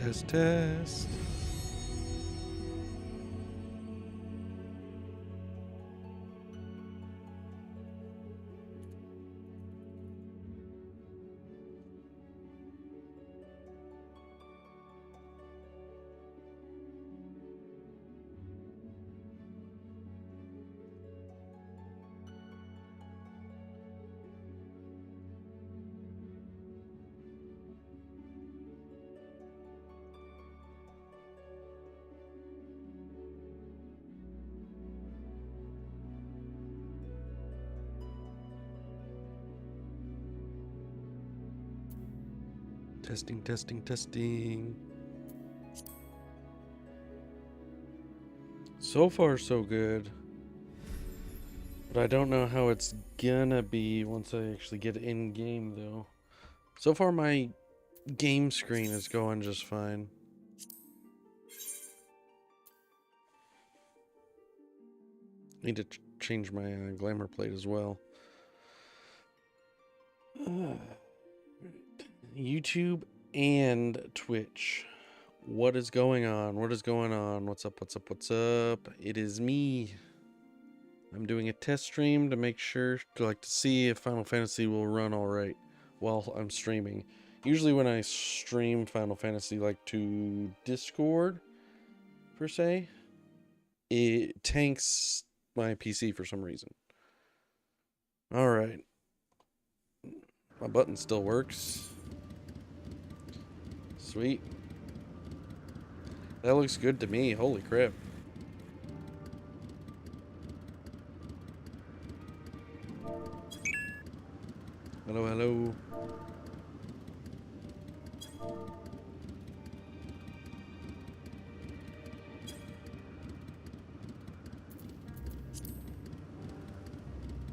Test, test. Testing, testing, testing. So far, so good. But I don't know how it's gonna be once I actually get in game, though. So far, my game screen is going just fine. Need to change my glamour plate as well. YouTube and Twitch. What is going on? What is going on? What's up? What's up? What's up? It is me. I'm doing a test stream to make sure to see if Final Fantasy will run all right while I'm streaming. Usually when I stream Final Fantasy to Discord per se, it tanks my PC for some reason. All right. My button still works. Sweet. That looks good to me. Holy crap. Hello, hello.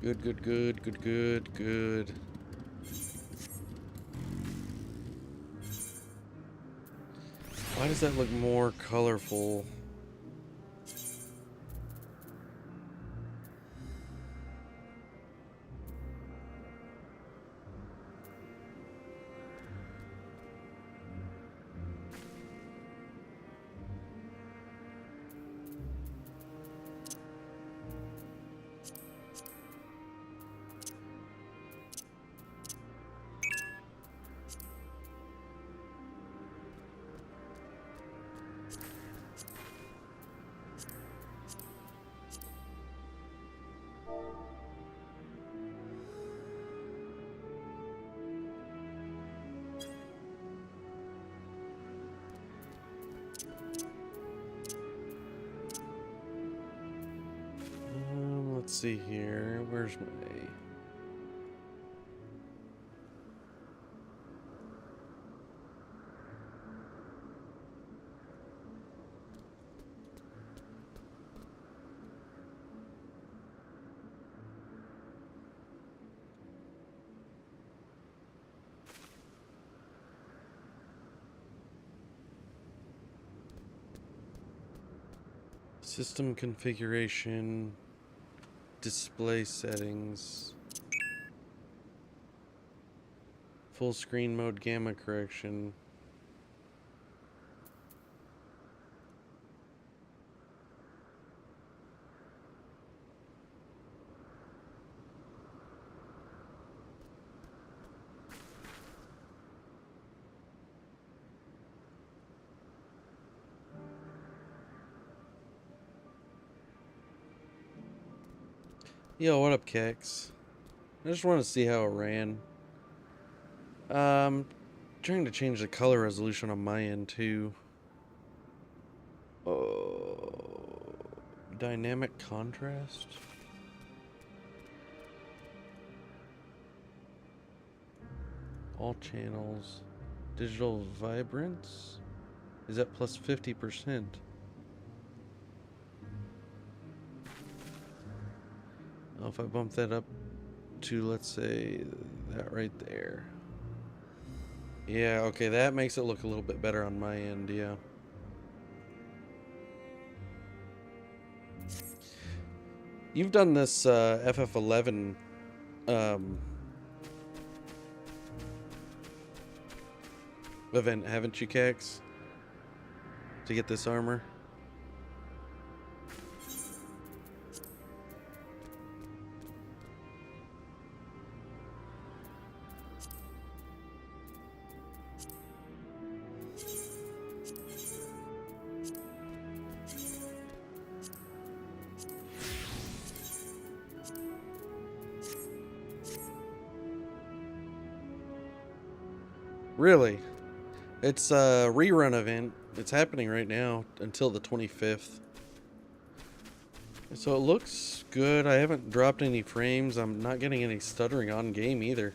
Good, good, good, good, good, good. Why does that look more colorful? Let's see here. Where's my... System configuration, display settings, full screen mode gamma correction. Yo, what up, Kex? I just want to see how it ran. Trying to change the color resolution on my end too. Oh, dynamic contrast. All channels. Digital vibrance. Is that plus 50%? Oh, if I bump that up to, let's say, that right there. Yeah, okay, that makes it look a little bit better on my end, yeah. You've done this FF11 event, haven't you, Kex? to get this armor. Really? It's a rerun event. It's happening right now until the 25th. So it looks good. I haven't dropped any frames. I'm not getting any stuttering on game either.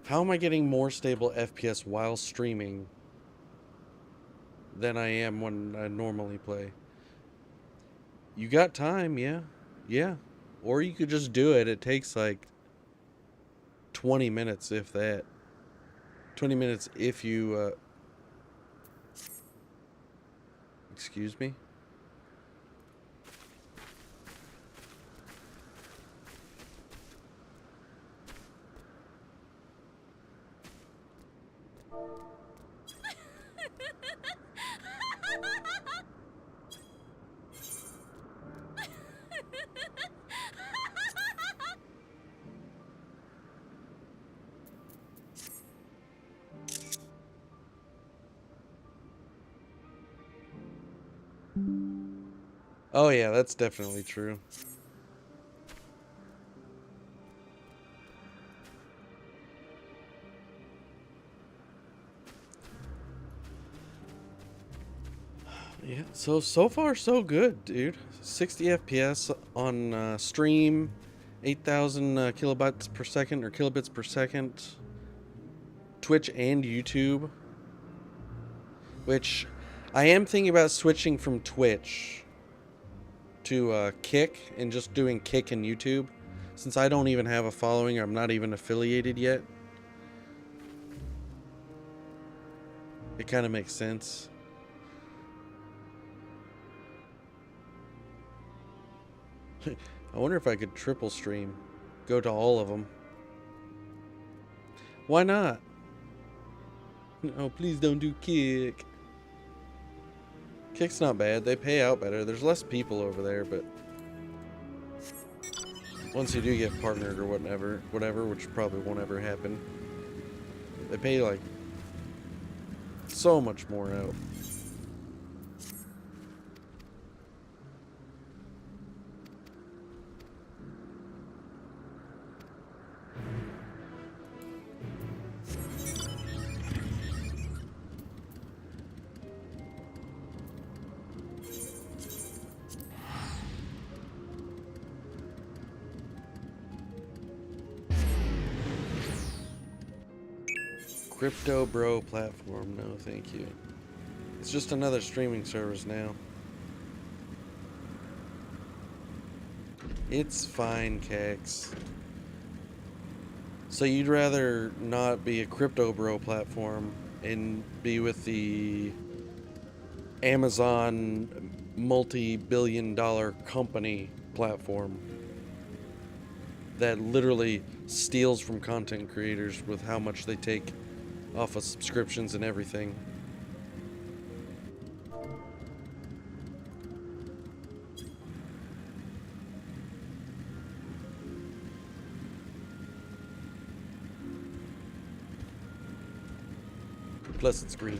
How am I getting more stable FPS while streaming than I am when I normally play? You got time, yeah. Yeah. Or you could just do it. It takes like 20 minutes, if that. 20 minutes if you, excuse me? Oh yeah, that's definitely true. Yeah, so far so good, dude. 60 FPS on stream, 8,000 kilobytes per second or kilobits per second. Twitch and YouTube, which I am thinking about switching from Twitch to Kick and just doing Kick and YouTube, since I don't even have a following. I'm not even affiliated yet. It kind of makes sense. I wonder if I could triple stream. Go to all of them. Why not? No, please don't do Kick. Kick's not bad. They pay out better. There's less people over there, but once you do get partnered or whatever, which probably won't ever happen, they pay like so much more out. Crypto bro platform, no thank you. It's just another streaming service now. It's fine, Cax. So you'd rather not be a crypto bro platform and be with the Amazon multi-billion-dollar company platform that literally steals from content creators with how much they take off of subscriptions and everything. Plus it's green.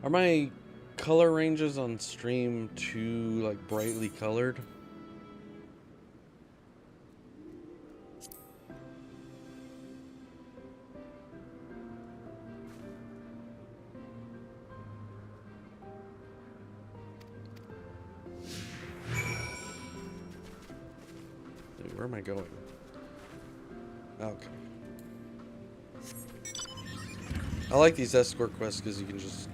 Are my color ranges on stream too like brightly colored? Dude, where am I going? Okay. I like these escort quests because you can just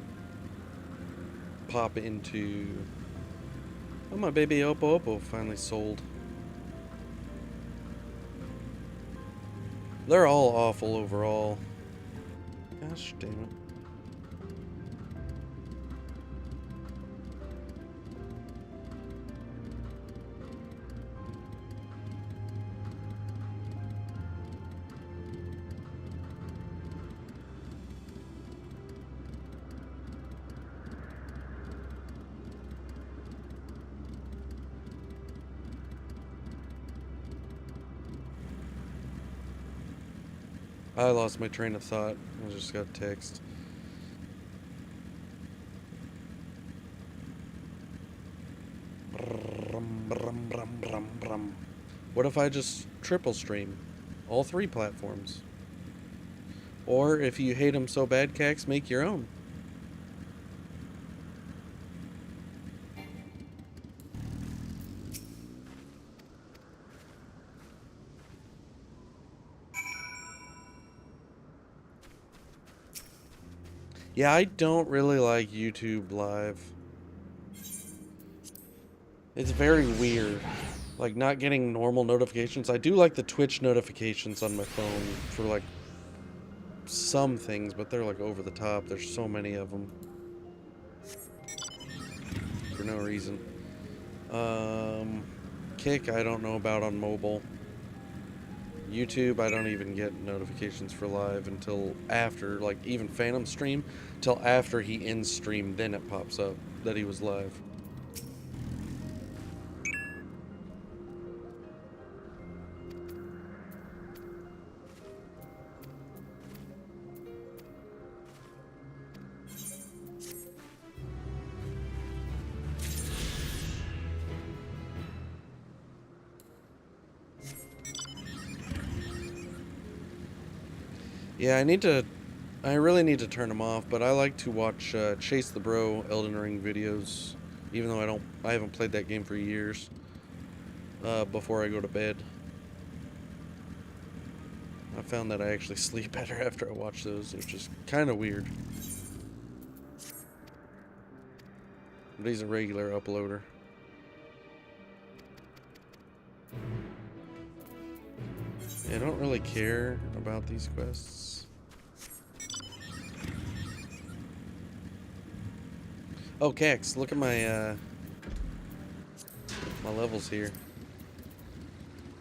pop into... Oh, my baby Oppo Oppo finally sold. They're all awful overall. Gosh damn it. I lost my train of thought. I just got a text. What if I just triple stream all 3 platforms? Or if you hate them so bad, Cax, make your own. Yeah, I don't really like YouTube Live. It's very weird. Like, not getting normal notifications. I do like the Twitch notifications on my phone for, like, some things, but they're, like, over the top. There's so many of them. For no reason. Kick, I don't know about on mobile. YouTube, I don't even get notifications for live until after, like, even Phantom stream, till after he ends stream, then it pops up that he was live. Yeah, I really need to turn them off, but I like to watch Chase the Bro Elden Ring videos, even though I haven't played that game for years, before I go to bed. I found that I actually sleep better after I watch those, which is kind of weird. But he's a regular uploader. I don't really care about these quests. Oh, Cax, look at my my levels here.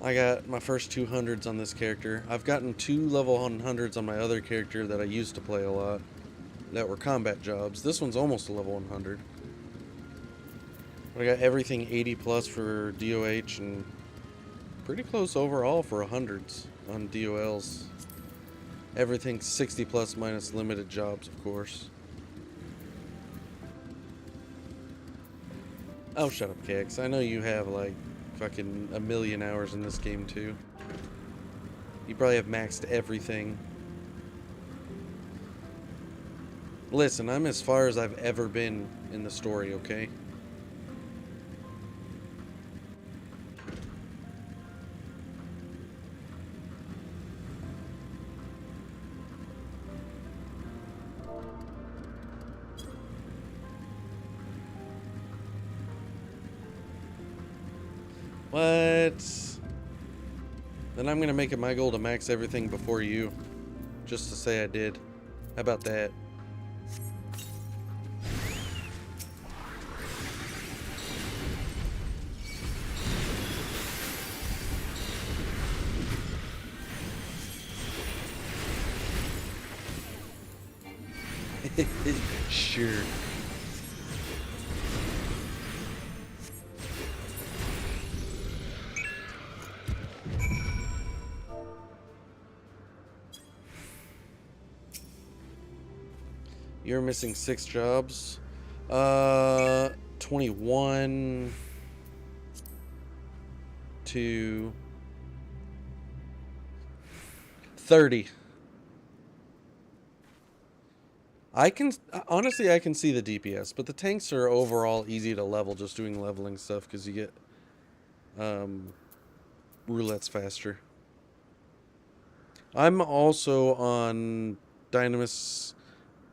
I got my first 200s on this character. I've gotten 2 level 100s on my other character that I used to play a lot, that were combat jobs. This one's almost a level 100. But I got everything 80 plus for DOH and pretty close overall for 100s on DOLs. Everything 60 plus minus limited jobs, of course. Oh, shut up, Cax. I know you have like fucking a million hours in this game too. You probably have maxed everything. Listen, I'm as far as I've ever been in the story, okay? What? Then I'm gonna make it my goal to max everything before you. Just to say I did. How about that? Sure. You're missing 6 jobs. 21 to 30. Honestly, I can see the DPS, but the tanks are overall easy to level just doing leveling stuff because you get roulettes faster. I'm also on Dynamis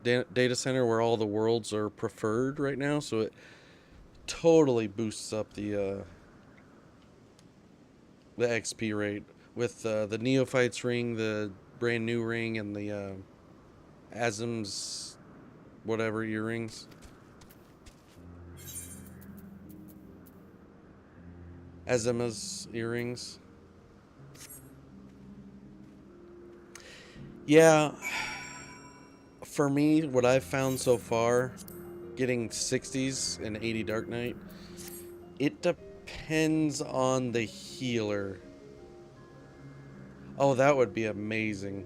data center where all the worlds are preferred right now, so it totally boosts up the XP rate with the Neophytes ring, the brand new ring, and the Asm's whatever earrings. Azema's earrings. Yeah, for me, what I've found so far, getting 60s and 80 Dark Knight, it depends on the healer. Oh, that would be amazing.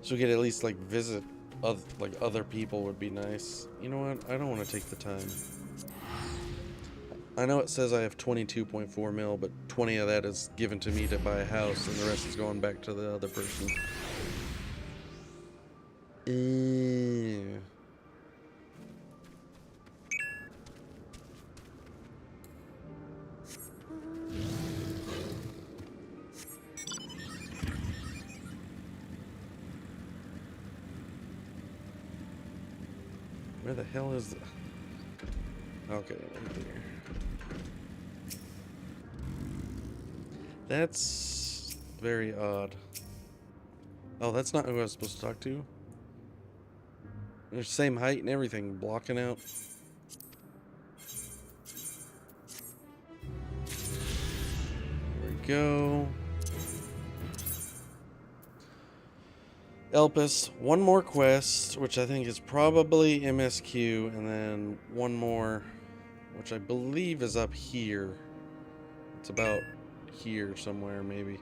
So we could at least like visit other people would be nice. You know what? I don't want to take the time. I know it says I have 22.4 mil, but 20 of that is given to me to buy a house, and the rest is going back to the other person. Where the hell is the... Okay, right there. That's very odd. Oh, that's not who I was supposed to talk to? They're the same height and everything, blocking out. There we go. Elpis, one more quest, which I think is probably MSQ, and then one more, which I believe is up here. It's about here somewhere, maybe.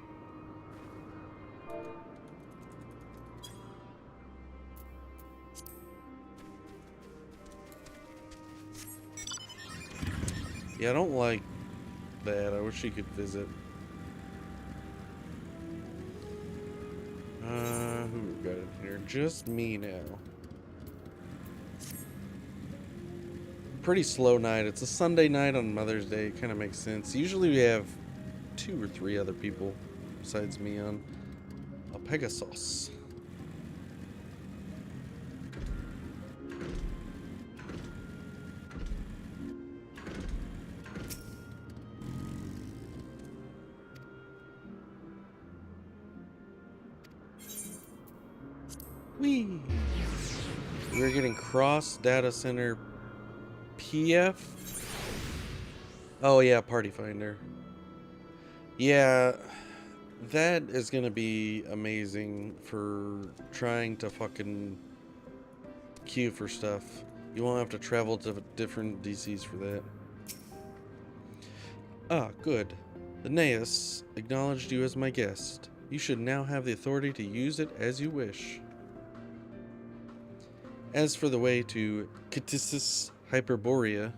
Yeah, I don't like that. I wish you could visit. Who we got in here? Just me now. Pretty slow night. It's a Sunday night on Mother's Day. It kind of makes sense. Usually we have 2 or 3 other people besides me on a Pegasus. Whee! We're getting cross data center PF. Oh yeah, party finder. Yeah, that is gonna be amazing for trying to fucking queue for stuff. You won't have to travel to different DCs for that. Ah, good. The Naeus acknowledged you as my guest. You should now have the authority to use it as you wish. As for the way to Catissus Hyperborea,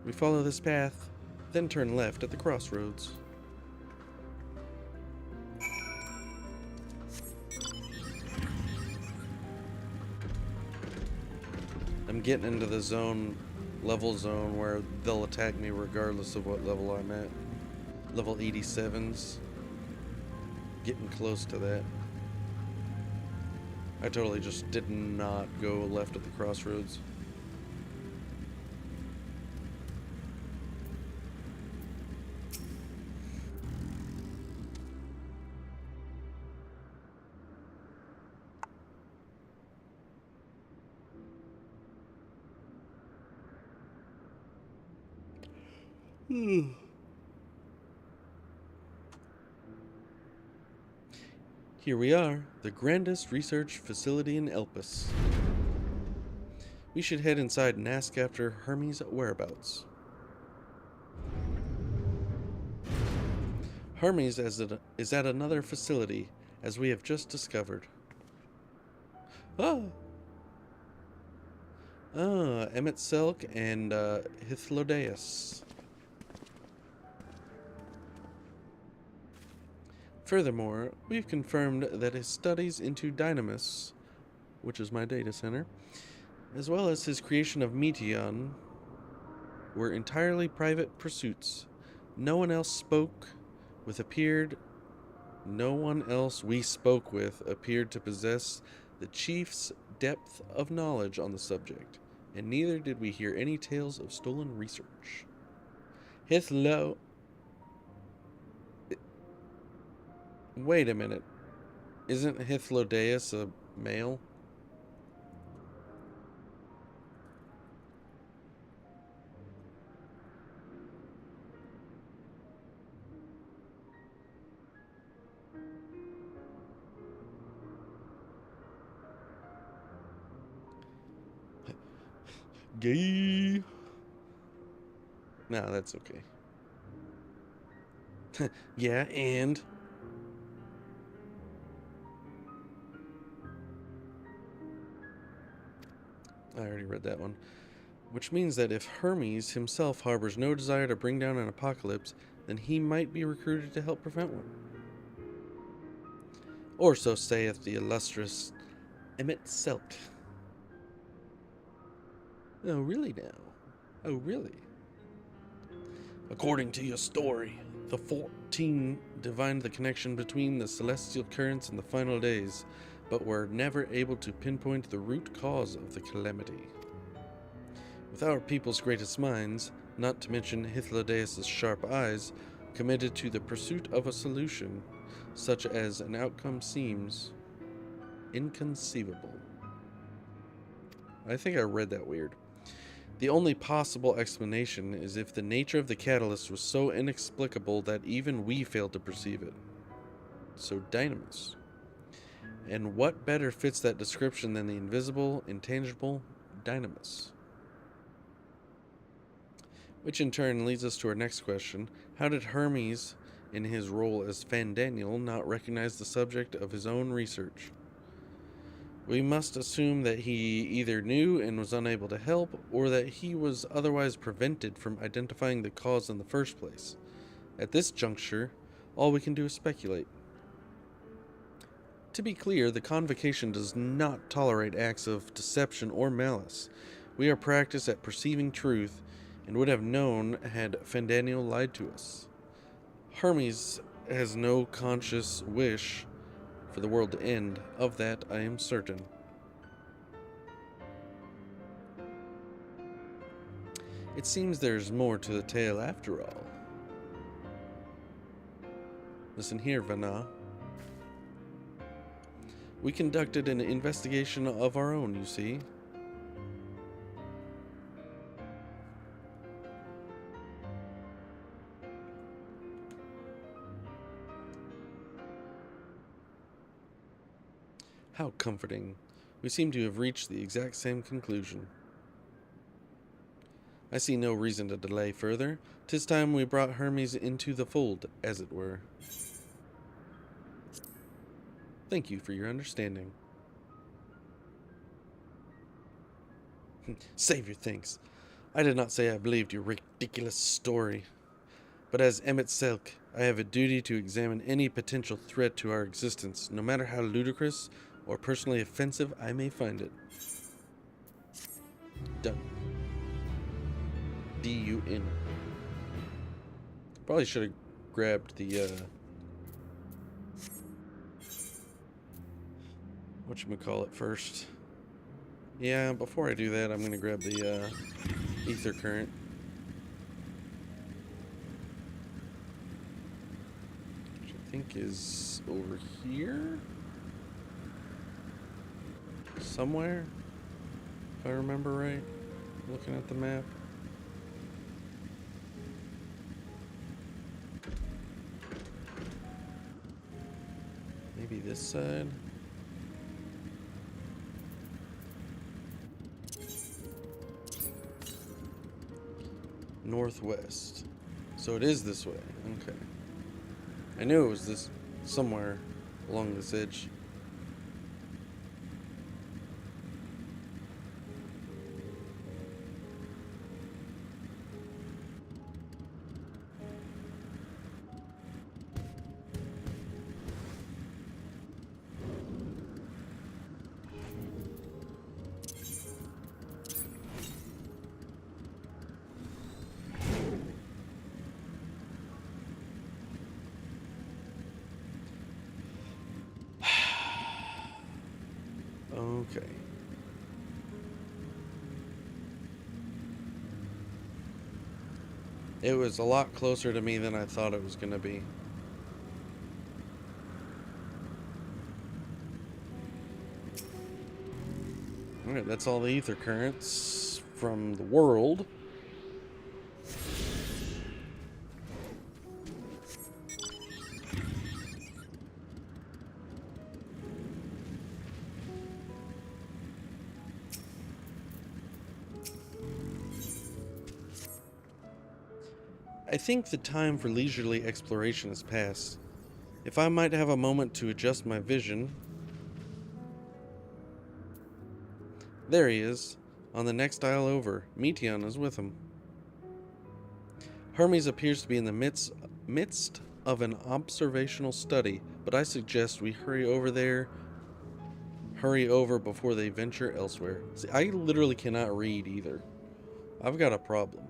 we follow this path, then turn left at the crossroads. I'm getting into the level zone where they'll attack me regardless of what level I'm at. Level 87s. Getting close to that. I totally just did not go left at the crossroads. Here we are, the grandest research facility in Elpis. We should head inside and ask after Hermes' whereabouts. Hermes is at another facility, as we have just discovered. Oh! Emmett Selk and Hythlodaeus. Furthermore, we've confirmed that his studies into Dynamis, which is my data center, as well as his creation of Meteon, were entirely private pursuits. No one else we spoke with appeared to possess the chief's depth of knowledge on the subject, and neither did we hear any tales of stolen research. Wait a minute. Isn't Hythlodaeus a male? Gay. No, that's okay. Yeah, and I already read that one. Which means that if Hermes himself harbors no desire to bring down an apocalypse, then he might be recruited to help prevent one. Or so saith the illustrious Emmett Selk. Oh, really now? Oh, really? According to your story, the 14 divined the connection between the celestial currents and the final days, but were never able to pinpoint the root cause of the calamity. With our people's greatest minds, not to mention Hythlodaeus' sharp eyes, committed to the pursuit of a solution, such as an outcome seems inconceivable. I think I read that weird. The only possible explanation is if the nature of the catalyst was so inexplicable that even we failed to perceive it. So dynamis. And what better fits that description than the invisible, intangible dynamis? Which in turn leads us to our next question. How did Hermes, in his role as Fandaniel, not recognize the subject of his own research? We must assume that he either knew and was unable to help, or that he was otherwise prevented from identifying the cause in the first place. At this juncture, all we can do is speculate. To be clear, the Convocation does not tolerate acts of deception or malice. We are practiced at perceiving truth, and would have known had Fandaniel lied to us. Hermes has no conscious wish for the world to end. Of that I am certain. It seems there's more to the tale after all. Listen here, Vanna. We conducted an investigation of our own, you see. How comforting. We seem to have reached the exact same conclusion. I see no reason to delay further. 'Tis time we brought Hermes into the fold, as it were. Thank you for your understanding. Save your thanks. I did not say I believed your ridiculous story. But as Emmett Selk, I have a duty to examine any potential threat to our existence, no matter how ludicrous or personally offensive I may find it. Done. D-U-N. Probably should have grabbed the, whatchamacallit first. Yeah, before I do that, I'm going to grab the, ether current. Which I think is over here? Somewhere? If I remember right. Looking at the map. Maybe this side? Northwest. So it is this way. Okay. I knew it was this somewhere along this edge. Okay. It was a lot closer to me than I thought it was going to be. Alright, that's all the ether currents from the world. I think the time for leisurely exploration has passed. If I might have a moment to adjust my vision... There he is. On the next aisle over, Meteon is with him. Hermes appears to be in the midst of an observational study, but I suggest we hurry over before they venture elsewhere. See, I literally cannot read either. I've got a problem.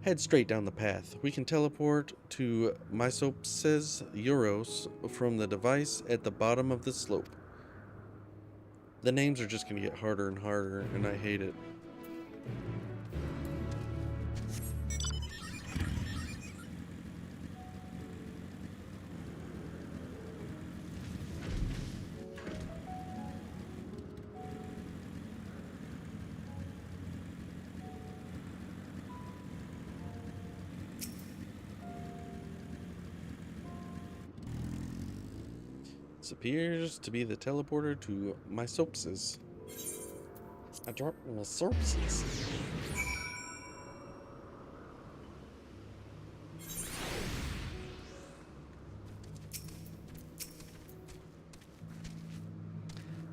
Head straight down the path. We can teleport to Mysopses Euros from the device at the bottom of the slope. The names are just going to get harder and harder, and I hate it. This appears to be the teleporter to Mysopses. I dropped Mysopses.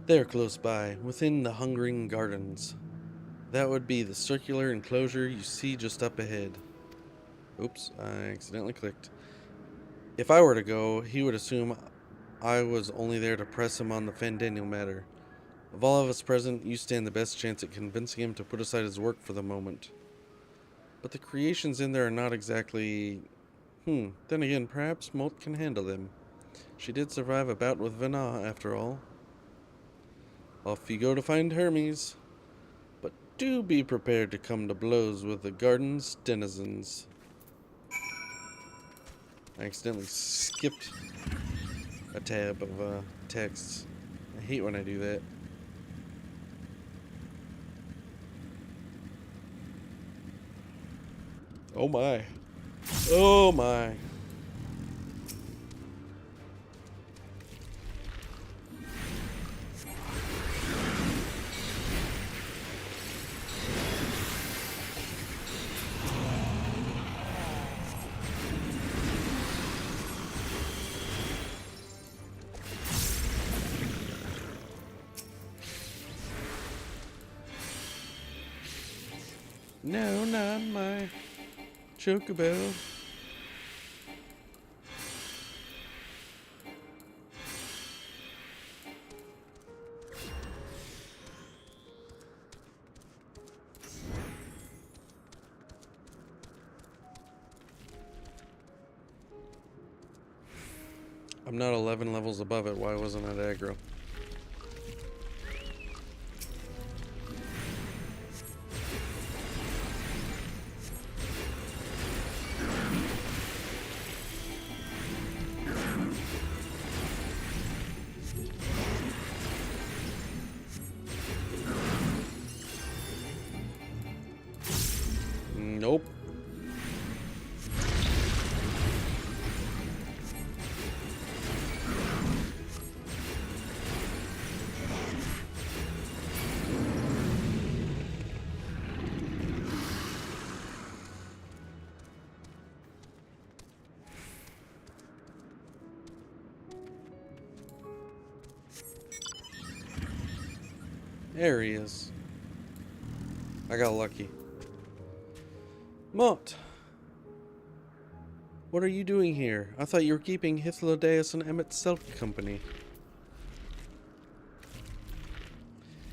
They're close by, within the Hungering Gardens. That would be the circular enclosure you see just up ahead. Oops, I accidentally clicked. If I were to go, he would assume I was only there to press him on the Fandaniel matter. Of all of us present, you stand the best chance at convincing him to put aside his work for the moment. But the creations in there are not exactly... Then again, perhaps Molt can handle them. She did survive a bout with Vana, after all. Off you go to find Hermes. But do be prepared to come to blows with the garden's denizens. I accidentally skipped a tab of texts. I hate when I do that. Oh my. Oh my. No, not my chocobo. I'm not 11 levels above it. Why wasn't it aggro? Nope. There he is. I got lucky. Mott! What are you doing here? I thought you were keeping Hythlodaeus and Emmett Self company.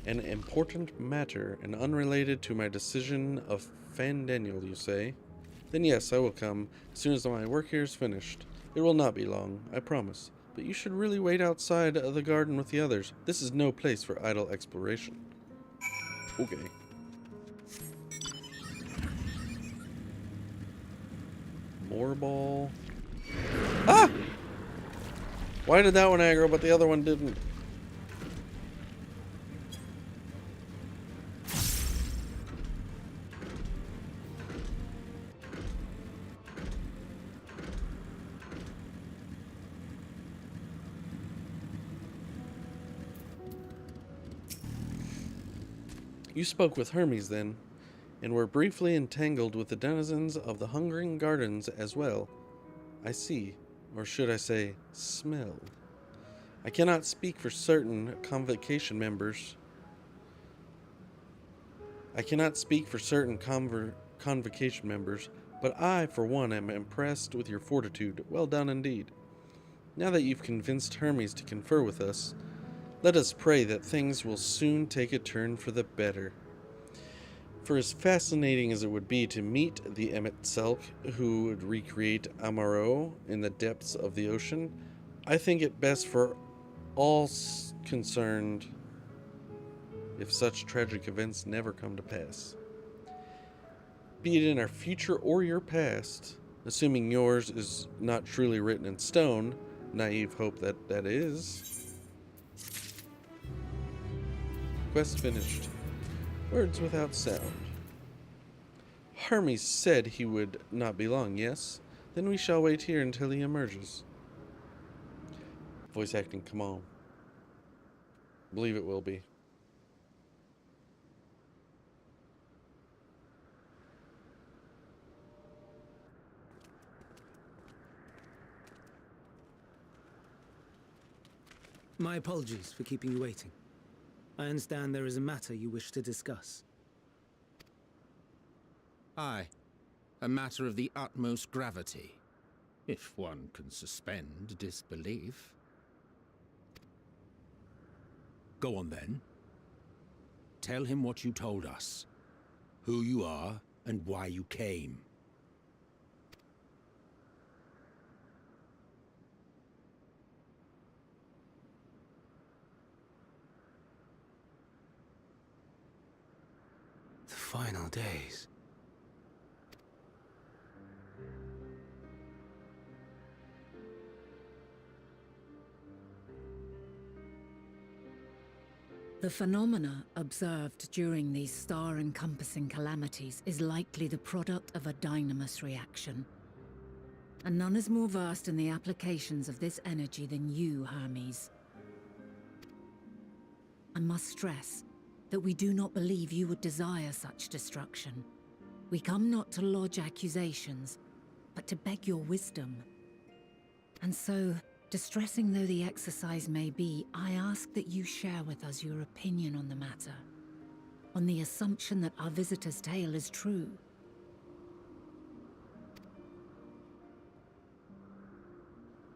An important matter, and unrelated to my decision of Fandaniel, you say? Then yes, I will come, as soon as my work here is finished. It will not be long, I promise. But you should really wait outside of the garden with the others. This is no place for idle exploration. Okay. More ball. Ah! Why did that one aggro, but the other one didn't? You spoke with Hermes, then, and were briefly entangled with the denizens of the Hungering Gardens as well. I see, or should I say, smell. I cannot speak for certain convocation members. I cannot speak for certain convocation members, but I, for one, am impressed with your fortitude. Well done indeed. Now that you've convinced Hermes to confer with us, let us pray that things will soon take a turn for the better. For as fascinating as it would be to meet the Emet-Selch who would recreate Amaro in the depths of the ocean, I think it best for all concerned if such tragic events never come to pass. Be it in our future or your past, assuming yours is not truly written in stone, naive hope that is. Quest finished. Words without sound. Hermes said he would not be long, yes? Then we shall wait here until he emerges. Voice acting, come on. Believe it will be. My apologies for keeping you waiting. I understand there is a matter you wish to discuss. Aye, a matter of the utmost gravity, if one can suspend disbelief. Go on then. Tell him what you told us, who you are, and why you came. The final days. The phenomena observed during these star-encompassing calamities is likely the product of a dynamis reaction. And none is more versed in the applications of this energy than you, Hermes. I must stress that we do not believe you would desire such destruction. We come not to lodge accusations, but to beg your wisdom. And so, distressing though the exercise may be, I ask that you share with us your opinion on the matter, on the assumption that our visitor's tale is true.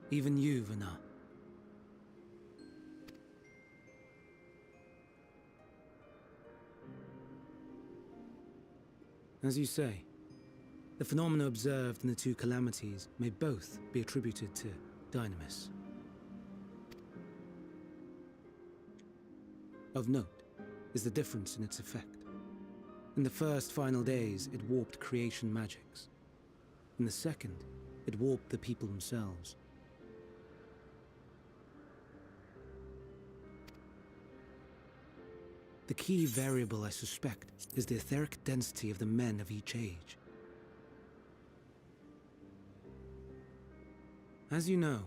Even you, Vana. As you say, the phenomena observed in the two calamities may both be attributed to dynamis. Of note is the difference in its effect. In the first final days, it warped creation magics. In the second, it warped the people themselves. The key variable, I suspect, is the etheric density of the men of each age. As you know,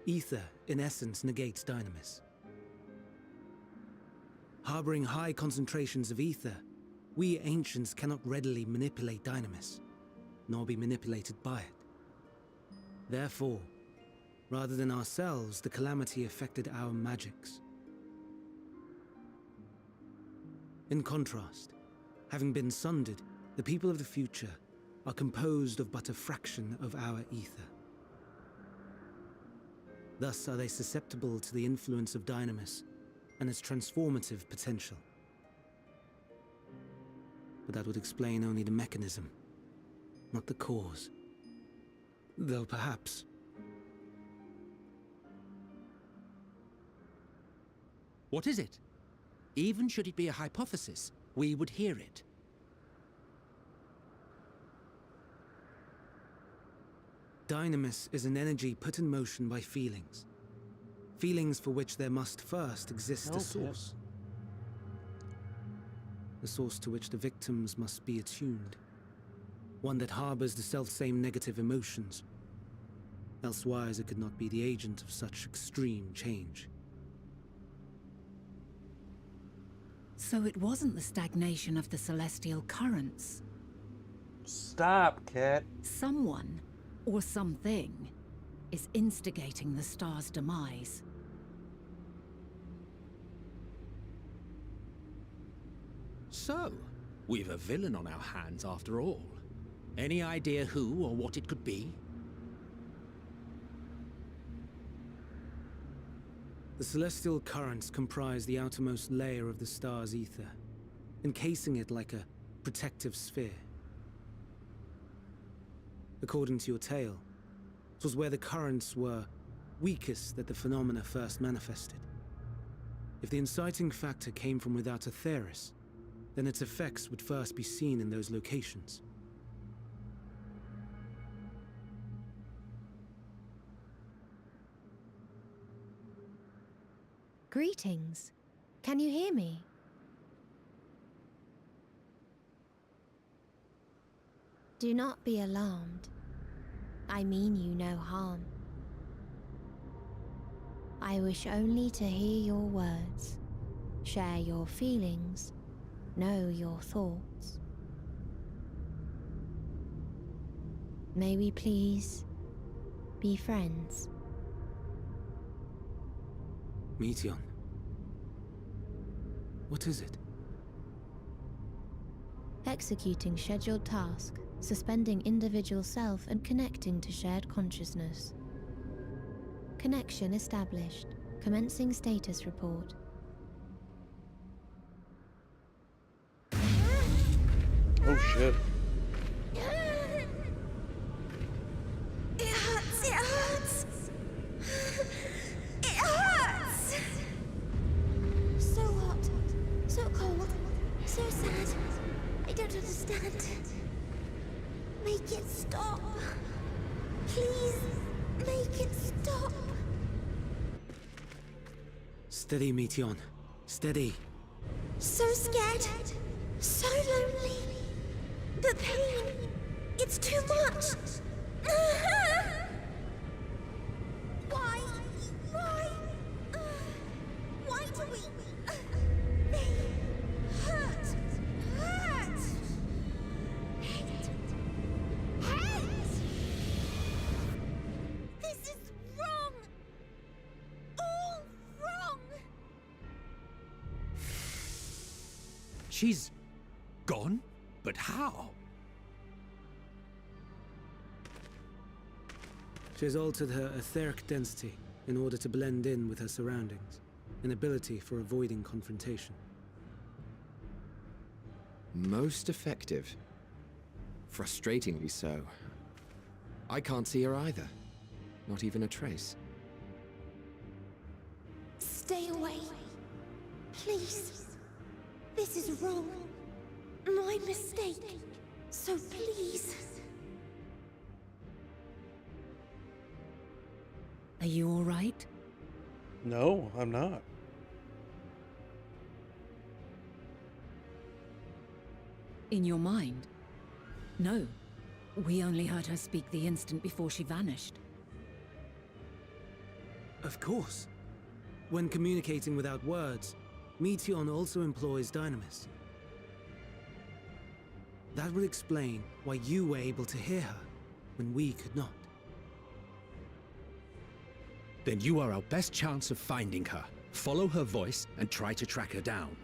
ether, in essence, negates dynamis. Harboring high concentrations of ether, we ancients cannot readily manipulate dynamis, nor be manipulated by it. Therefore, rather than ourselves, the calamity affected our magics. In contrast, having been sundered, the people of the future are composed of but a fraction of our ether. Thus are they susceptible to the influence of dynamis and its transformative potential. But that would explain only the mechanism, not the cause. Though perhaps... What is it? Even should it be a hypothesis, we would hear it. Dynamis is an energy put in motion by feelings. Feelings for which there must first exist a source. A source to which the victims must be attuned. One that harbors the selfsame negative emotions. Elsewise it could not be the agent of such extreme change. So it wasn't the stagnation of the celestial currents. Stop, Cat. Someone, or something, is instigating the star's demise. So, We've a villain on our hands after all. Any idea who or what it could be? The celestial currents comprise the outermost layer of the star's ether, encasing it like a protective sphere. According to your tale, it was where the currents were weakest that the phenomena first manifested. If the inciting factor came from without Aetheris, then its effects would first be seen in those locations. Greetings. Can you hear me? Do not be alarmed. I mean you no harm. I wish only to hear your words, share your feelings, know your thoughts. May we please be friends? Meteon. What is it? Executing scheduled task, suspending individual self and connecting to shared consciousness. Connection established. Commencing status report. Oh shit. It hurts, it hurts! It hurts! So hot, so cold, so sad. I don't understand. Make it stop. Please, make it stop. Steady, Meteon. Steady. So scared, so lonely. The pain, it's too much. Why? Why do we? They hurt. Hate. This is wrong. All wrong. She's gone? But how? She has altered her etheric density in order to blend in with her surroundings, an ability for avoiding confrontation. Most effective. Frustratingly so. I can't see her either. Not even a trace. Stay away. Please. This is wrong. My mistake. So please. Are you all right? No, I'm not. In your mind? No. We only heard her speak the instant before she vanished. Of course. When communicating without words, Meteon also employs Dynamis. That would explain why you were able to hear her, when we could not. Then you are our best chance of finding her. Follow her voice and try to track her down.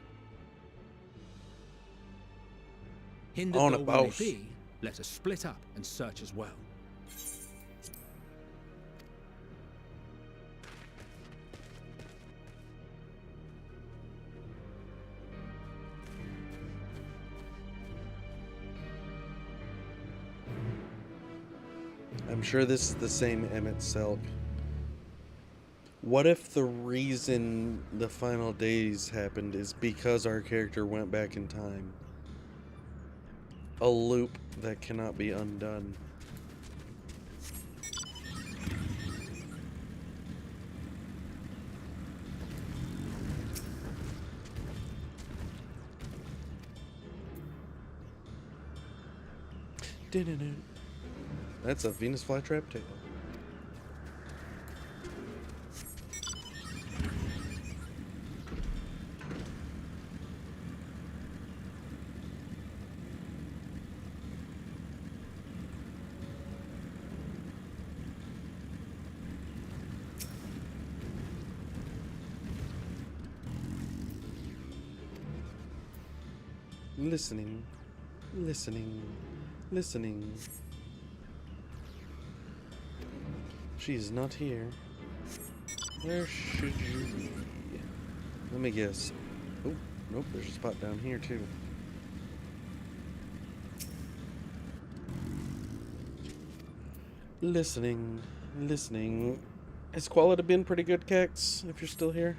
Hindered On a though we may boss. be, let us split up and search as well. I'm sure this is the same Emmett Selk. What if the reason the final days happened is because our character went back in time? A loop that cannot be undone. That's a Venus flytrap tail. listening, listening, listening. She's not here. Where should you be? Let me guess. Oh, nope, there's a spot down here too. Listening, listening. Has quality been pretty good, Cax, if you're still here?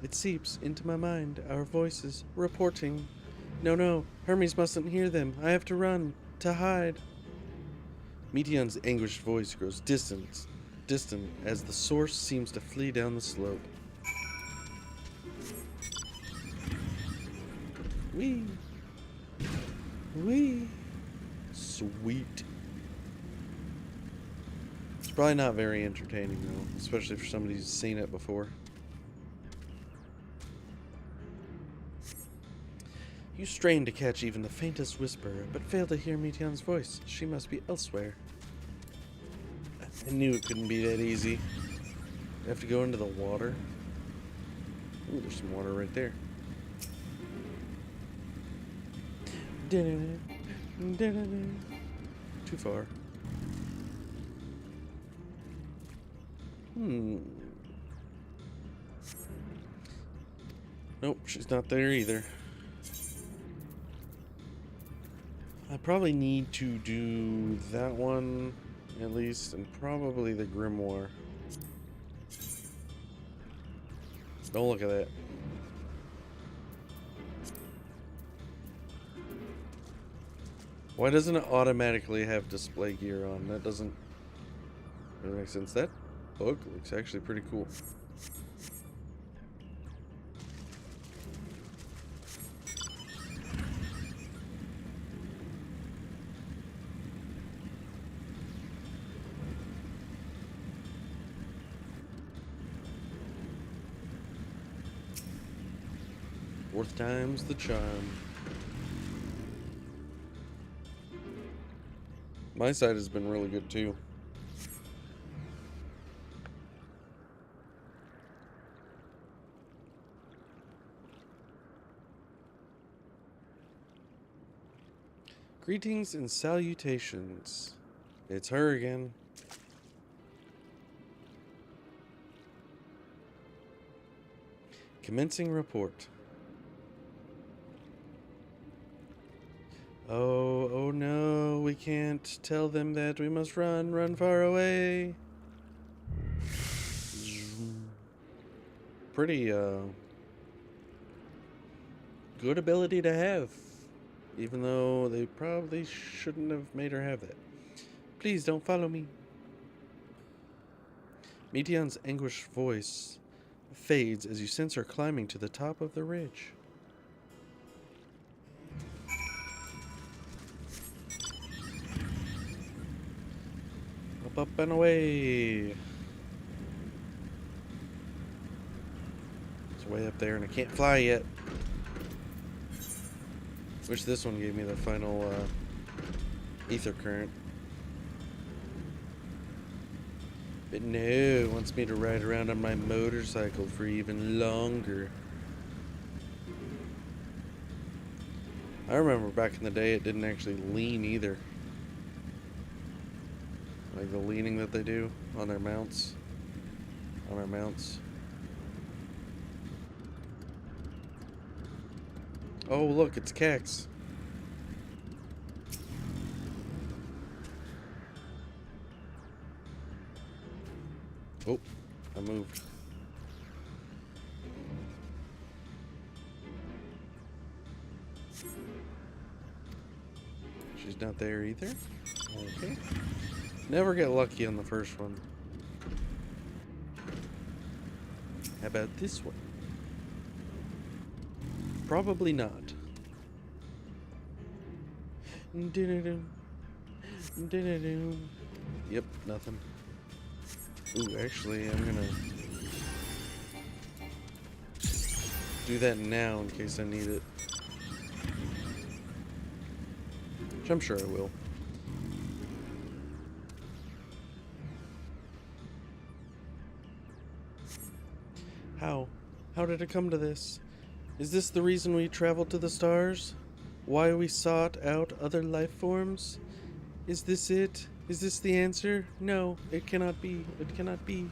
It seeps into my mind, our voices, reporting. No, Hermes mustn't hear them. I have to run, to hide. Meteon's anguished voice grows distant as the source seems to flee down the slope. Wee. Wee. Sweet. It's probably not very entertaining, though, especially for somebody who's seen it before. You strain to catch even the faintest whisper, but fail to hear Meteon's voice. She must be elsewhere. I knew it couldn't be that easy. I have to go into the water. Ooh, there's some water right there. Too far. Nope, she's not there either. I probably need to do that one, at least, and probably the grimoire. Don't look at that. Why doesn't it automatically have display gear on? That doesn't really make sense. That book looks actually pretty cool. Fourth time's the charm. My side has been really good too. Greetings and salutations. It's her again. Commencing report. Oh no, we can't tell them that. We must run far away. Pretty, good ability to have. Even though they probably shouldn't have made her have that. Please don't follow me. Meteon's anguished voice fades as you sense her climbing to the top of the ridge. Up and away. It's way up there and I can't fly yet. Wish this one gave me the final ether current. But no, it wants me to ride around on my motorcycle for even longer. I remember back in the day it didn't actually lean either. Like the leaning that they do on their mounts. On our mounts. Oh, look, it's Cax. Oh, I moved. She's not there either. Okay. Never get lucky on the first one. How about this one? Probably not. Yep, nothing. Ooh, actually, I'm gonna do that now in case I need it. Which I'm sure I will. How? How did it come to this? Is this the reason we traveled to the stars? Why we sought out other life forms? Is this it? Is this the answer? No, it cannot be. It cannot be.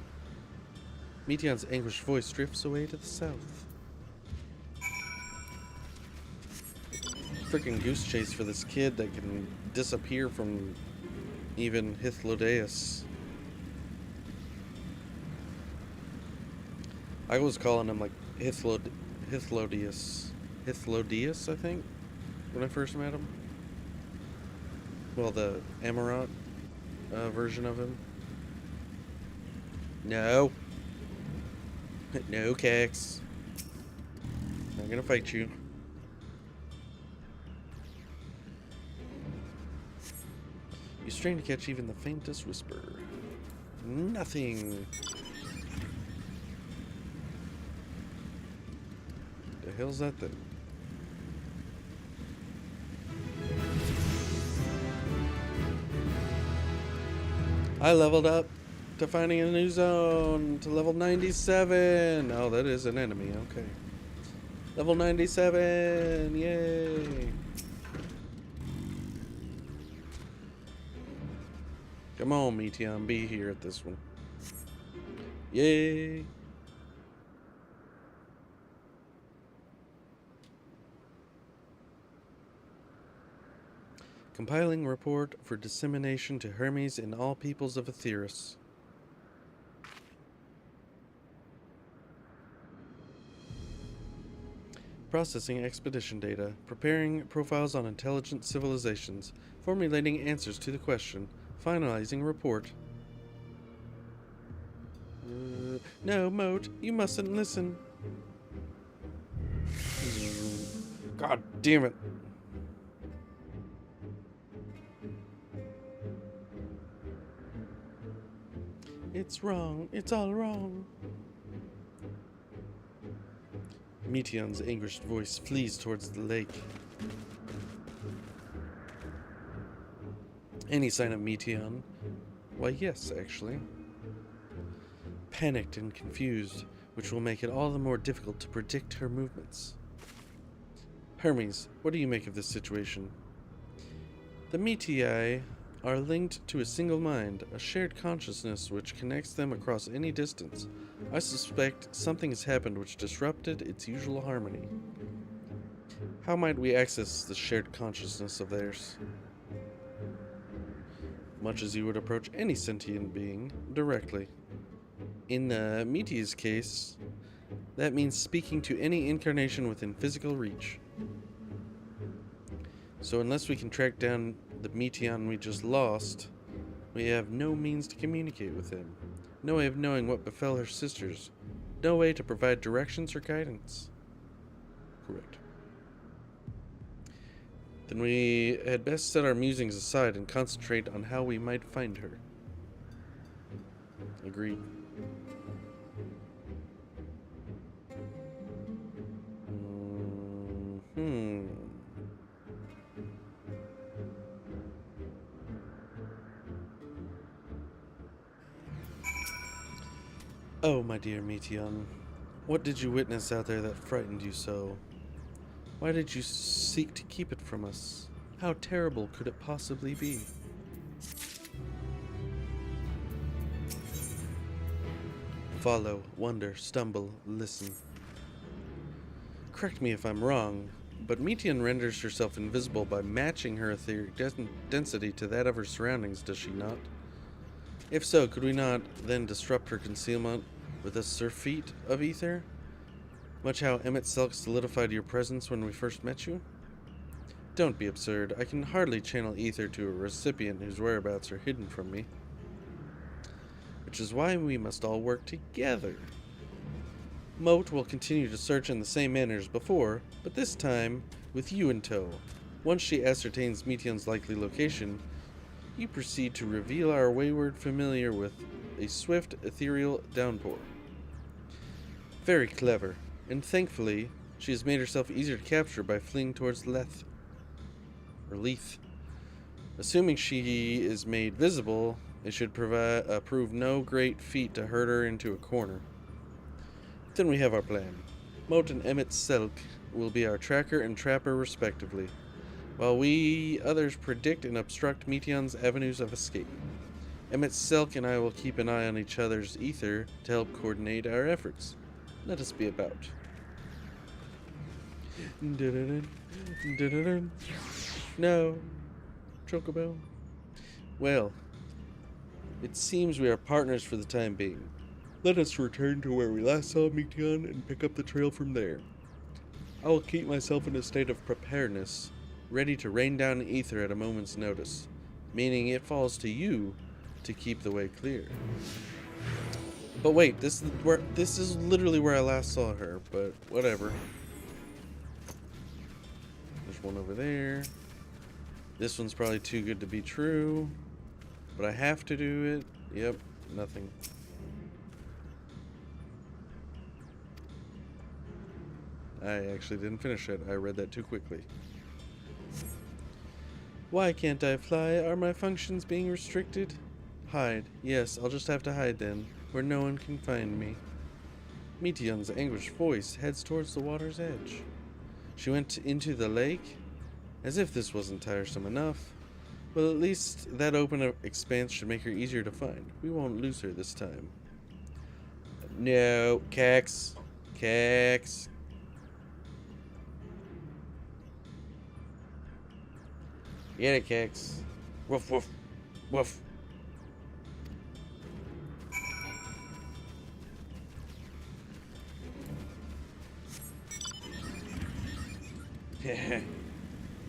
Meteon's anguished voice drifts away to the south. Freaking goose chase for this kid that can disappear from even Hythlodaeus. I was calling him like Hythlodaeus, I think, when I first met him. Well, the Amarant version of him. No. No, Cax. Not gonna fight you. You strain to catch even the faintest whisper. Nothing. The hell's that then? I leveled up to finding a new zone to level 97. Oh, that is an enemy. Okay. Level 97. Yay. Come on, Meteon. Be here at this one. Yay. Compiling report for dissemination to Hermes and all peoples of Aetheris. Processing expedition data. Preparing profiles on intelligent civilizations. Formulating answers to the question. Finalizing report. No, Moat, you mustn't listen. God damn it. It's wrong. It's all wrong. Meteon's anguished voice flees towards the lake. Any sign of Meteon? Why, yes, actually. Panicked and confused, which will make it all the more difficult to predict her movements. Hermes, what do you make of this situation? The Metii are linked to a single mind, a shared consciousness which connects them across any distance. I suspect something has happened which disrupted its usual harmony. How might we access the shared consciousness of theirs? Much as you would approach any sentient being, directly. In the Metii's case, that means speaking to any incarnation within physical reach. So unless we can track down the Meteon we just lost, we have no means to communicate with him. No way of knowing what befell her sisters. No way to provide directions or guidance. Correct. Then we had best set our musings aside and concentrate on how we might find her. Agreed. Oh, my dear Meteon, what did you witness out there that frightened you so? Why did you seek to keep it from us? How terrible could it possibly be? Follow, wonder, stumble, listen. Correct me if I'm wrong, but Meteon renders herself invisible by matching her etheric density to that of her surroundings, does she not? If so, could we not then disrupt her concealment with a surfeit of ether? Much how Emmett Selk solidified your presence when we first met you? Don't be absurd. I can hardly channel ether to a recipient whose whereabouts are hidden from me. Which is why we must all work together. Moat will continue to search in the same manner as before, but this time with you in tow. Once she ascertains Meteon's likely location, you proceed to reveal our wayward familiar with a swift, ethereal downpour. Very clever, and thankfully, she has made herself easier to capture by fleeing towards Leith. Assuming she is made visible, it should prove no great feat to herd her into a corner. Then we have our plan. Moat and Emmett Selk will be our tracker and trapper respectively, while we others predict and obstruct Meteon's avenues of escape. Emmett Selk and I will keep an eye on each other's ether to help coordinate our efforts. Let us be about. Dun-dun-dun, dun-dun-dun. No. Chocobo. Well, it seems we are partners for the time being. Let us return to where we last saw Meteon and pick up the trail from there. I will keep myself in a state of preparedness, ready to rain down ether at a moment's notice, meaning it falls to you to keep the way clear. But wait, this is literally where I last saw her, but whatever. There's one over there. This one's probably too good to be true, but I have to do it. Yep, nothing. I actually didn't finish it. I read that too quickly. Why can't I fly? Are my functions being restricted? Hide. Yes, I'll just have to hide then, where no one can find me. Meteon's anguished voice heads towards the water's edge. She went into the lake? As if this wasn't tiresome enough. Well, at least that open expanse should make her easier to find. We won't lose her this time. No, Cax. Cax. Get it, Cax. Woof, woof, woof.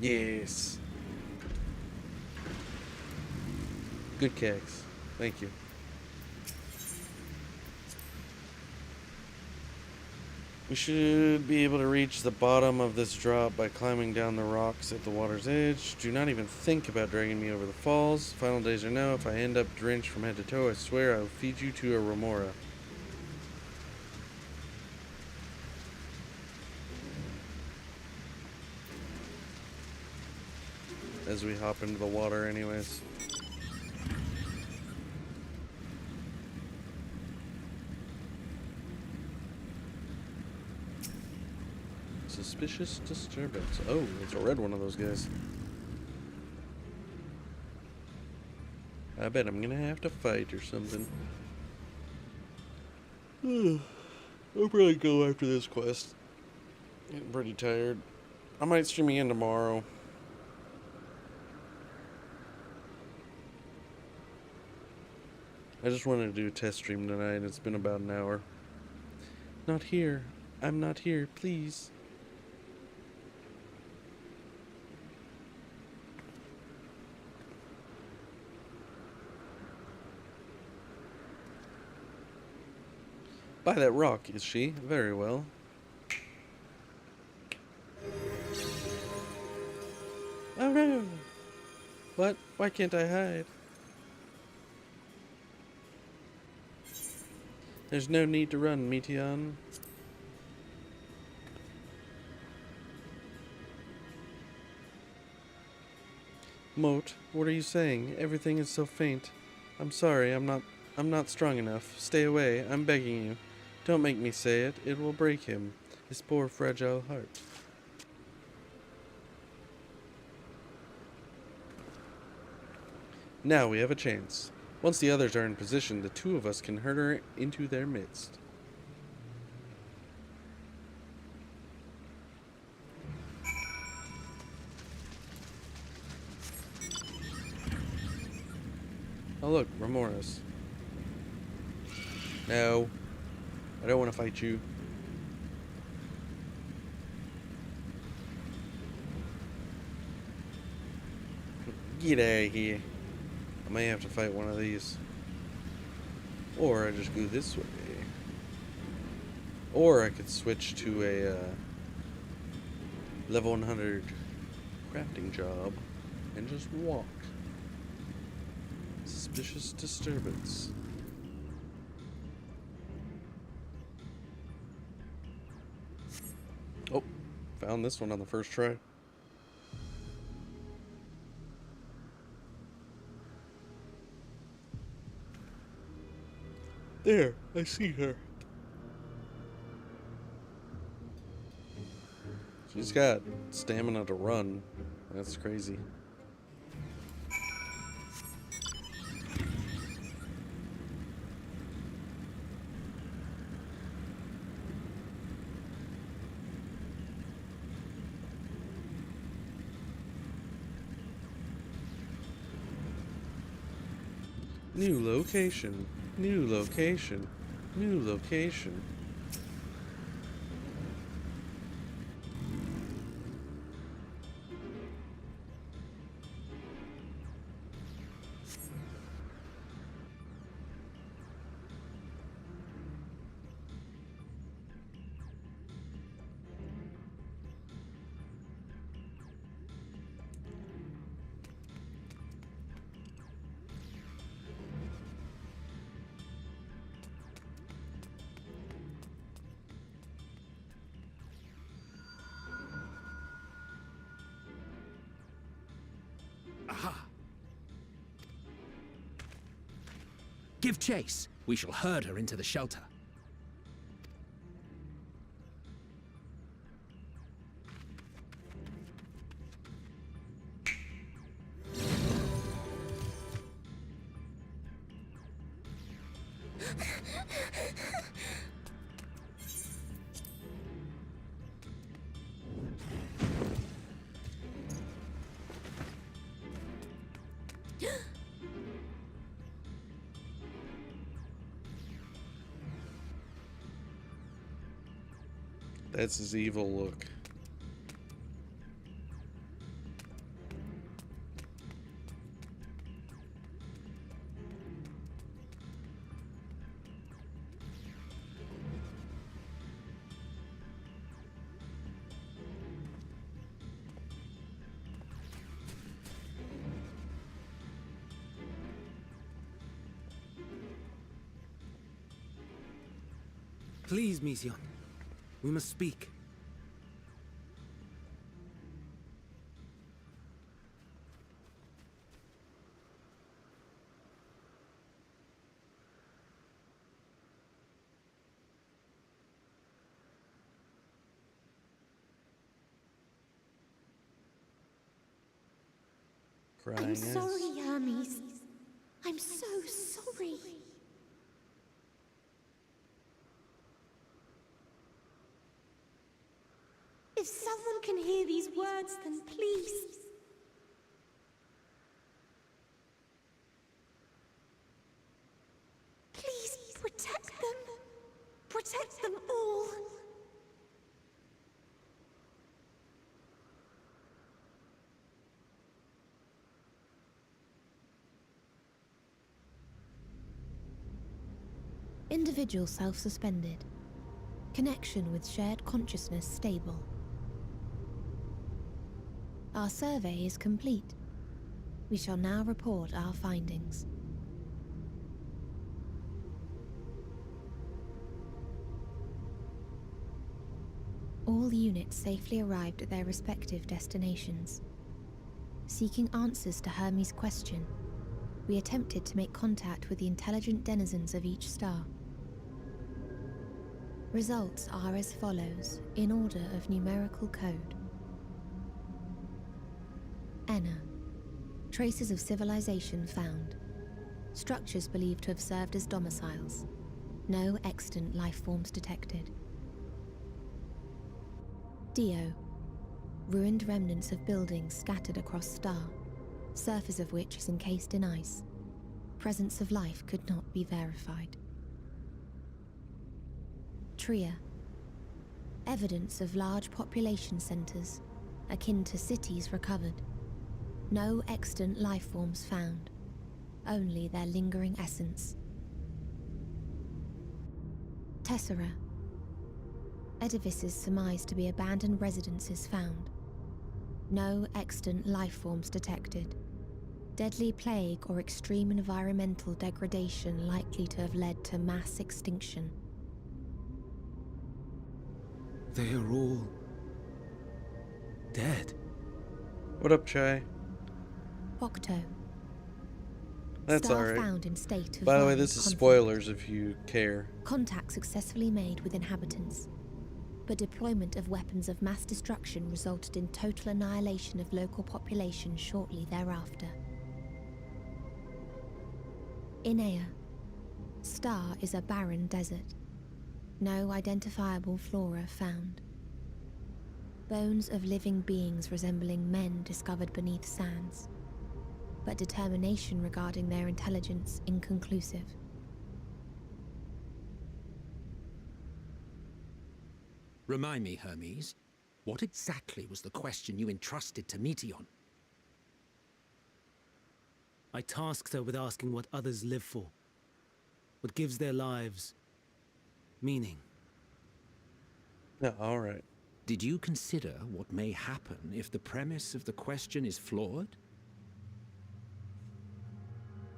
Yes. Good Cax. Thank you. We should be able to reach the bottom of this drop by climbing down the rocks at the water's edge. Do not even think about dragging me over the falls. Final days are now. If I end up drenched from head to toe, I swear I will feed you to a remora. As we hop into the water anyways. Suspicious disturbance. Oh, it's a red one of those guys. I bet I'm gonna have to fight or something. I'll probably go after this quest. Getting pretty tired. I might stream again tomorrow. I just wanted to do a test stream tonight. It's been about an hour. Not here. I'm not here, please. By that rock, is she? Very well. Oh no! What? Why can't I hide? There's no need to run, Meteon. Moat, what are you saying? Everything is so faint. I'm sorry, I'm not strong enough. Stay away, I'm begging you. Don't make me say it. It will break him. His poor fragile heart. Now we have a chance. Once the others are in position, the two of us can herd her into their midst. Oh look, Remoras. No. I don't want to fight you. Get out of here. I may have to fight one of these. Or I just go this way. Or I could switch to a level 100 crafting job and just walk. Suspicious disturbance. Oh, found this one on the first try. There, I see her. She's got stamina to run. That's crazy. New location. New location. New location. Aha! Give chase. We shall herd her into the shelter. That's his evil look. Please, Mission. We must speak. Crying I'm is- sorry, Hermes. I'm so sorry. If someone can hear these words, then please. Please protect them. Protect them all. Individual self-suspended. Connection with shared consciousness stable. Our survey is complete. We shall now report our findings. All units safely arrived at their respective destinations. Seeking answers to Hermes' question, we attempted to make contact with the intelligent denizens of each star. Results are as follows, in order of numerical code. Enna. Traces of civilization found. Structures believed to have served as domiciles. No extant life forms detected. Dio. Ruined remnants of buildings scattered across star, surface of which is encased in ice. Presence of life could not be verified. Tria. Evidence of large population centers, akin to cities recovered. No extant life forms found, only their lingering essence. Tessera. Edifices surmised to be abandoned residences found. No extant life forms detected. Deadly plague or extreme environmental degradation likely to have led to mass extinction. They are all dead. What up, Chai? Octo. That's Star alright. found in state of By the way, violent this is conflict. spoilers if you care. Contact successfully made with inhabitants. but deployment of weapons of mass destruction resulted in total annihilation of local population shortly thereafter. In Ea, Star is a barren desert. No identifiable flora found. Bones of living beings resembling men discovered beneath sands, but determination regarding their intelligence inconclusive. Remind me, Hermes, what exactly was the question you entrusted to Meteion? I tasked her with asking what others live for, what gives their lives meaning. Yeah, all right. Did you consider what may happen if the premise of the question is flawed?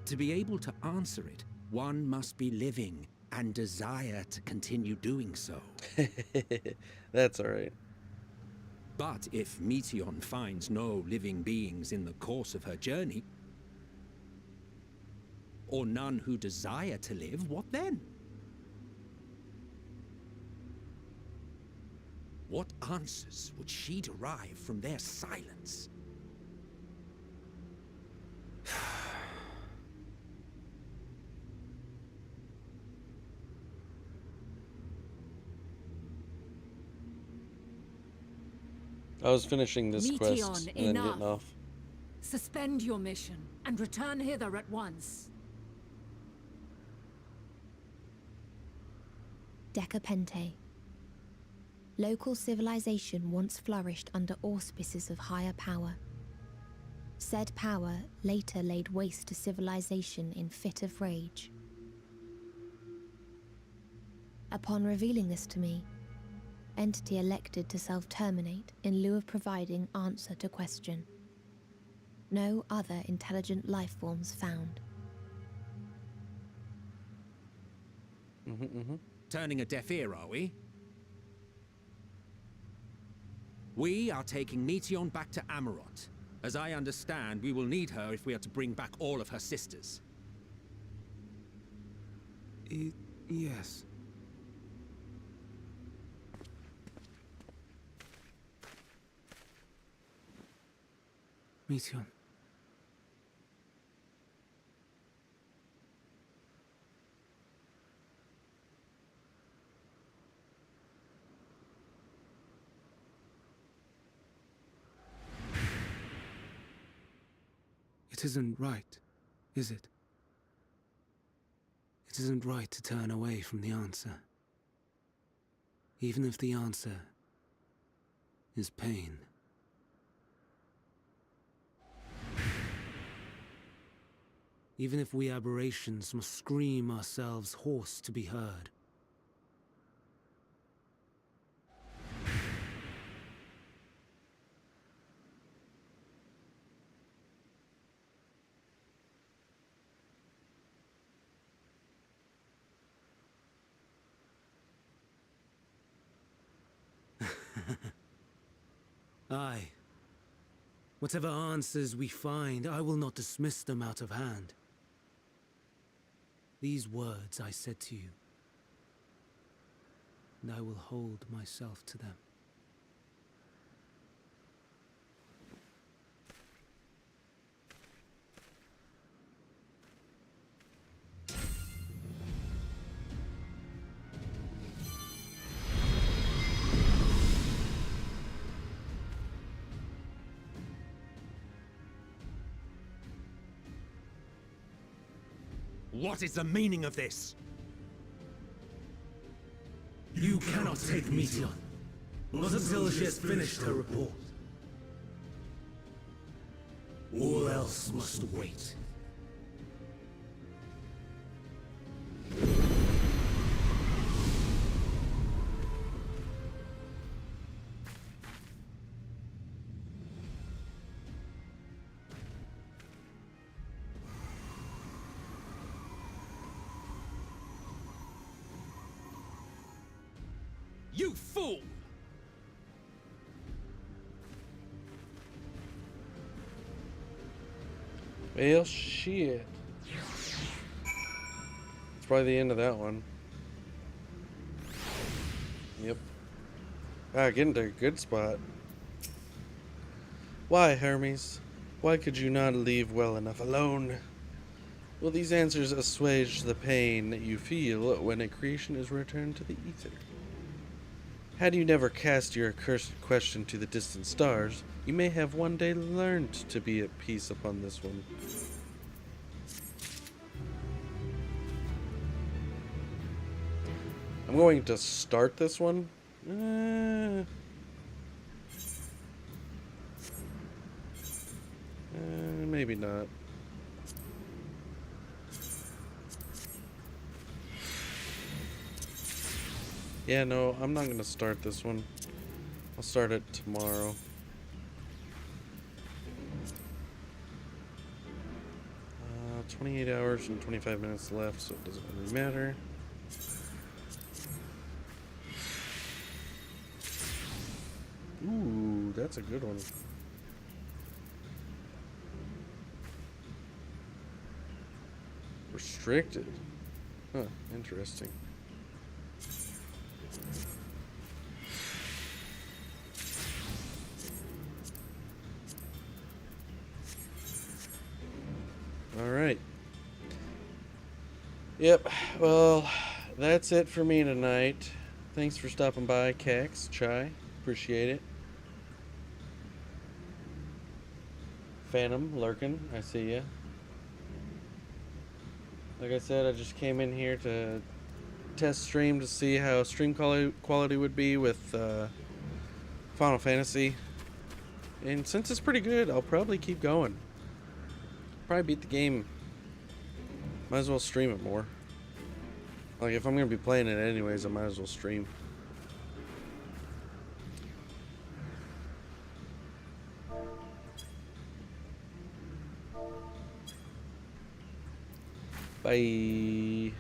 To be able to answer it, one must be living and desire to continue doing so. That's all right. But if Meteion finds no living beings in the course of her journey, or none who desire to live, what then? What answers would she derive from their silence? I was finishing this Meteion, quest and then enough. getting off. Suspend your mission and return hither at once. Decapente. Local civilization once flourished under auspices of higher power. Said power later laid waste to civilization in fit of rage. Upon revealing this to me, entity elected to self-terminate in lieu of providing answer to question. No other intelligent life forms found. Turning a deaf ear, are we? We are taking Meteion back to Amarot. As I understand, we will need her if we are to bring back all of her sisters. Yes. Meteion. It isn't right, is it? It isn't right to turn away from the answer. Even if the answer is pain. Even if we aberrations must scream ourselves hoarse to be heard. Aye. Whatever answers we find, I will not dismiss them out of hand. These words I said to you, and I will hold myself to them. What is the meaning of this? You cannot take Meteion, not until she has finished her report. All else must wait. You fool! Well, shit. It's probably the end of that one. Yep. Ah, getting to a good spot. Why, Hermes? Why could you not leave well enough alone? Will these answers assuage the pain that you feel when a creation is returned to the ether? Had you never cast your accursed question to the distant stars, you may have one day learned to be at peace upon this one. I'm going to start this one. Maybe not. Yeah, no, I'm not going to start this one. I'll start it tomorrow. 28 hours and 25 minutes left, so it doesn't really matter. Ooh, that's a good one. Restricted. Huh, interesting. Alright. Yep, well, that's it for me tonight. Thanks for stopping by, Cax, Chai. Appreciate it. Phantom, lurking, I see ya. Like I said, I just came in here to test stream to see how stream quality would be with Final Fantasy. And since it's pretty good, I'll probably keep going. Probably beat the game. Might as well stream it more. Like, if I'm going to be playing it anyways, I might as well stream. Bye.